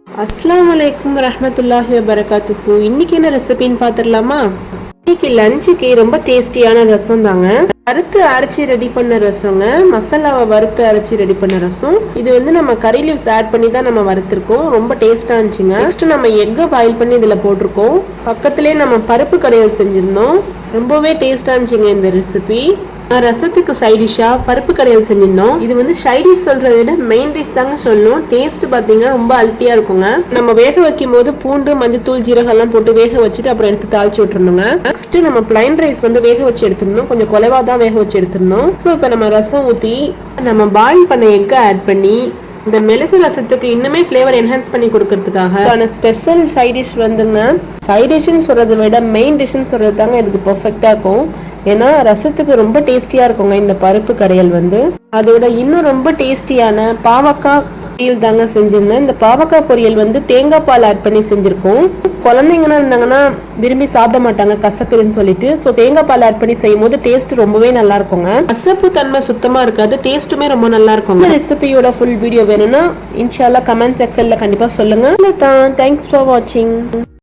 அஸ்ஸலாமு அலைக்கும் வரஹ்மத்துல்லாஹி வபரகாத்துஹு. இன்னைக்கு என்ன ரெசிபின்னு பார்த்துடலாமா? இன்னைக்கு லஞ்சுக்கு ரொம்ப டேஸ்டியான ரசம் தாங்க. வறுத்து அரைச்சி ரெடி பண்ண ரசங்க, மசாலாவை வறுத்து அரைச்சி ரெடி பண்ண ரசம். இது வந்து நம்ம கறி லீவ்ஸ் ஆட் பண்ணி தான் நம்ம வறுத்துருக்கோம். ரொம்ப டேஸ்டா இருந்துச்சுங்க. நெக்ஸ்ட் நம்ம எக்கை பாயில் பண்ணி இதுல போட்டிருக்கோம். பக்கத்துலேயே நம்ம பருப்பு கடையல் செஞ்சிருந்தோம். ரொம்பவே டேஸ்டா இருந்துச்சுங்க இந்த ரெசிபி. ரசத்துக்கு சைடிஷா பருப்பு கடையல் செஞ்சிருந்தோம். இது வந்து சைடிஷ் சொல்றதை விட மெயின் டிஷ் தாங்க சொல்லணும். டேஸ்ட் பாத்தீங்கன்னா ரொம்ப அல்ட்டியா இருக்குங்க. நம்ம வேக வைக்கும் போது பூண்டு, மஞ்சத்தூள், ஜீரகம் எல்லாம் போட்டு வேக வச்சுட்டு அப்புறம் எடுத்து தாளிச்சு விட்டுருணுங்க. நெக்ஸ்ட் நம்ம பிளைன் ரைஸ் வந்து வேக வச்சு எடுத்துடணும். கொஞ்சம் குறைவா தான் வேக வச்சு எடுத்துடணும். ஸோ இப்போ நம்ம ரசம் ஊற்றி நம்ம பாயில் பண்ண எக்கை ஆட் பண்ணி இந்த மிளகு ரசத்துக்கு இன்னுமே ஃப்ளேவர் என்ஹான்ஸ் பண்ணி கொடுக்கறதுக்காக ஸ்பெஷல் சைட் டிஷ் வந்துங்க. சைட் டிஷ்னு சொல்றதை விட மெயின் டிஷ்னு சொல்றது தாங்க இதுக்கு பர்ஃபெக்டா இருக்கும். ஏன்னா ரசத்துக்கு ரொம்ப டேஸ்டியா இருக்குங்க இந்த பருப்பு கடையல் வந்து. அதோட இன்னும் ரொம்ப டேஸ்டியான பாவக்காய் பொரியல் தாங்க செஞ்சிருந்தேன். இந்த பாவக்காய் பொரியல் வந்து தேங்காய் பால் ஆட் பண்ணி செஞ்சிருக்கோம். குழந்தைங்கன்னா இருந்தாங்கன்னா விரும்பி சாப்பிட மாட்டாங்க கசக்குதுன்னு சொல்லிட்டு. ஸோ தேங்காய் பால் ஆட் பண்ணி செய்யும் போது டேஸ்ட் ரொம்பவே நல்லா இருக்குங்க. கசப்பு தன்மை சுத்தமா இருக்காது, டேஸ்ட்டுமே ரொம்ப நல்லா இருக்கும். இந்த ரெசிபியோட ஃபுல் வீடியோ வேணும்னா இன்ஷால்லா கமெண்ட் செக்ஷன்ல கண்டிப்பா சொல்லுங்க. தேங்க்ஸ் ஃபார் வாட்சிங்.